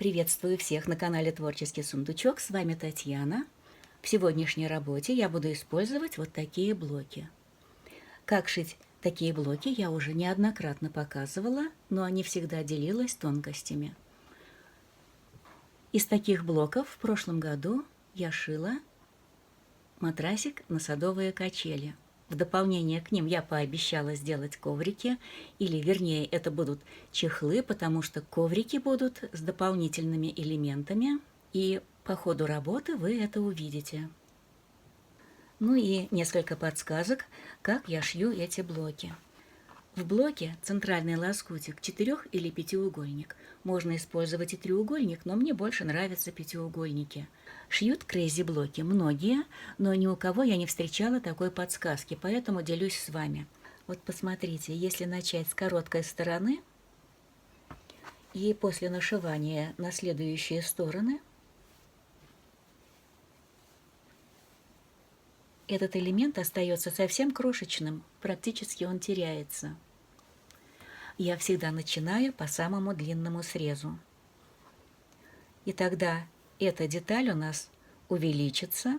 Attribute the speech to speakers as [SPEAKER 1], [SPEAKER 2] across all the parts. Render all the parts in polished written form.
[SPEAKER 1] Приветствую всех на канале Творческий сундучок. С вами Татьяна. В сегодняшней работе я буду использовать вот такие блоки. Как шить такие блоки я уже неоднократно показывала, но не всегда делилась тонкостями. Из таких блоков в прошлом году я шила матрасик на садовые качели. В дополнение к ним я пообещала сделать коврики, или вернее это будут чехлы, потому что коврики будут с дополнительными элементами, и по ходу работы вы это увидите. Ну и несколько подсказок, как я шью эти блоки. В блоке центральный лоскутик 4- или 5-угольник. Можно использовать и треугольник, но мне больше нравятся 5-угольники. Шьют крейзи-блоки многие, но ни у кого я не встречала такой подсказки, поэтому делюсь с вами. Вот посмотрите, если начать с короткой стороны и после нашивания на следующие стороны, этот элемент остается совсем крошечным, практически он теряется. Я всегда начинаю по самому длинному срезу. И тогда эта деталь у нас увеличится,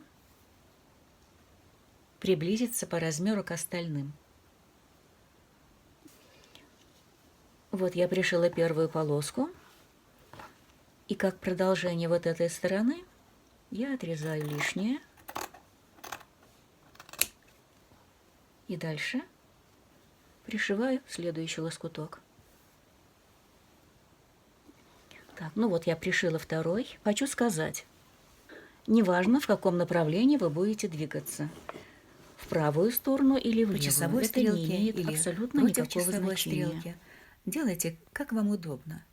[SPEAKER 1] приблизится по размеру к остальным. Вот я пришила первую полоску, и как продолжение вот этой стороны я отрезаю лишнее. И дальше пришиваю следующий лоскуток. Так, ну вот я пришила второй. Хочу сказать, неважно, в каком направлении вы будете двигаться, в правую сторону или в левую,
[SPEAKER 2] часовой
[SPEAKER 1] это
[SPEAKER 2] стрелке
[SPEAKER 1] не имеет
[SPEAKER 2] или
[SPEAKER 1] абсолютно
[SPEAKER 2] против
[SPEAKER 1] никакого
[SPEAKER 2] часовой
[SPEAKER 1] значения.
[SPEAKER 2] стрелки. Делайте, как вам удобно.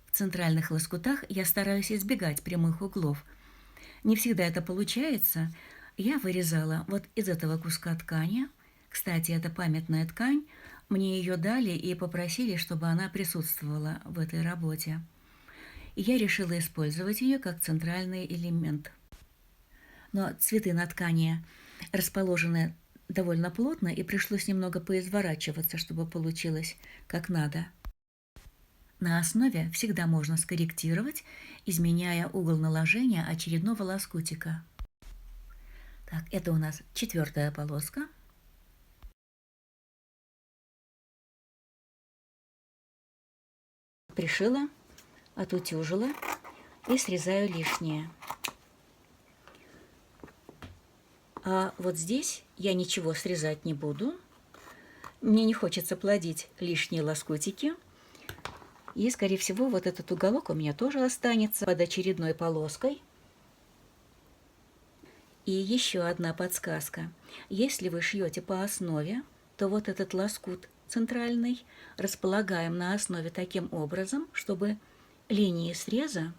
[SPEAKER 1] В центральных лоскутах я стараюсь избегать прямых углов. Не всегда это получается. Я вырезала вот из этого куска ткани. Кстати, это памятная ткань. Мне ее дали и попросили, чтобы она присутствовала в этой работе. И я решила использовать ее как центральный элемент. Но цветы на ткани расположены довольно плотно, и пришлось немного поизворачиваться, чтобы получилось как надо. На основе всегда можно скорректировать, изменяя угол наложения очередного лоскутика. Так, это у нас 4-я полоска. Пришила, отутюжила и срезаю лишнее. А вот здесь я ничего срезать не буду. Мне не хочется плодить лишние лоскутики. И, скорее всего, вот этот уголок у меня тоже останется под очередной полоской. И еще одна подсказка. Если вы шьете по основе, то вот этот лоскут центральный располагаем на основе таким образом, чтобы линии среза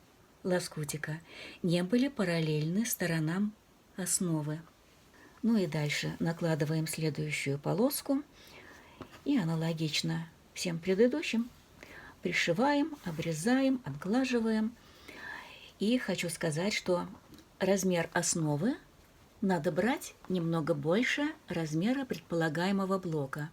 [SPEAKER 1] лоскутика не были параллельны сторонам основы. Ну и дальше накладываем следующую полоску и аналогично всем предыдущим пришиваем, обрезаем, отглаживаем. И хочу сказать, что размер основы надо брать немного больше размера предполагаемого блока,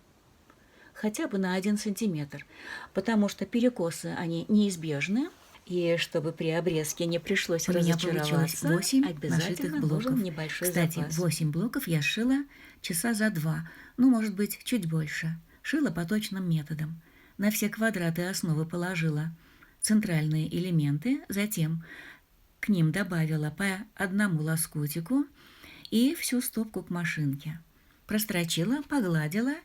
[SPEAKER 1] хотя бы на 1 сантиметр, потому что перекосы, они неизбежны, и чтобы при обрезке не пришлось разочароваться,
[SPEAKER 2] У меня получилось 8
[SPEAKER 1] обязательно
[SPEAKER 2] нашитых блоков.
[SPEAKER 1] нужен небольшой
[SPEAKER 2] Кстати,
[SPEAKER 1] запас.
[SPEAKER 2] 8 блоков я шила часа за 2, ну, может быть, чуть больше. Шила поточным методом. На все квадраты основы положила центральные элементы, затем к ним добавила по одному лоскутику и всю стопку к машинке. Прострочила, погладила,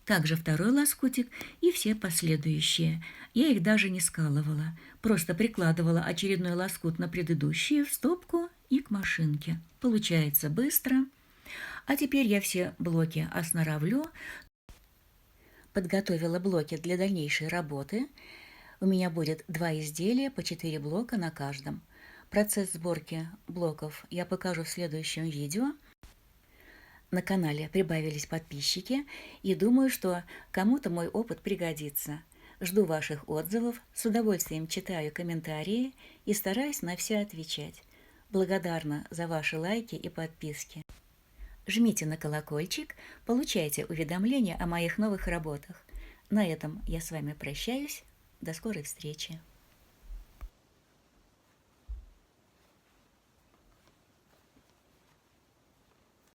[SPEAKER 2] также второй лоскутик и все последующие. Я их даже не скалывала, просто прикладывала очередной лоскут на предыдущие в стопку и к машинке. Получается быстро. А теперь я все блоки осноровлю. Подготовила блоки для дальнейшей работы. У меня будет 2 изделия по 4 блока на каждом. Процесс сборки блоков я покажу в следующем видео. На канале прибавились подписчики, и думаю, что кому-то мой опыт пригодится. Жду ваших отзывов, с удовольствием читаю комментарии и стараюсь на все отвечать. Благодарна за ваши лайки и подписки. Жмите на колокольчик, получайте уведомления о моих новых работах. На этом я с вами прощаюсь.
[SPEAKER 1] До скорой встречи!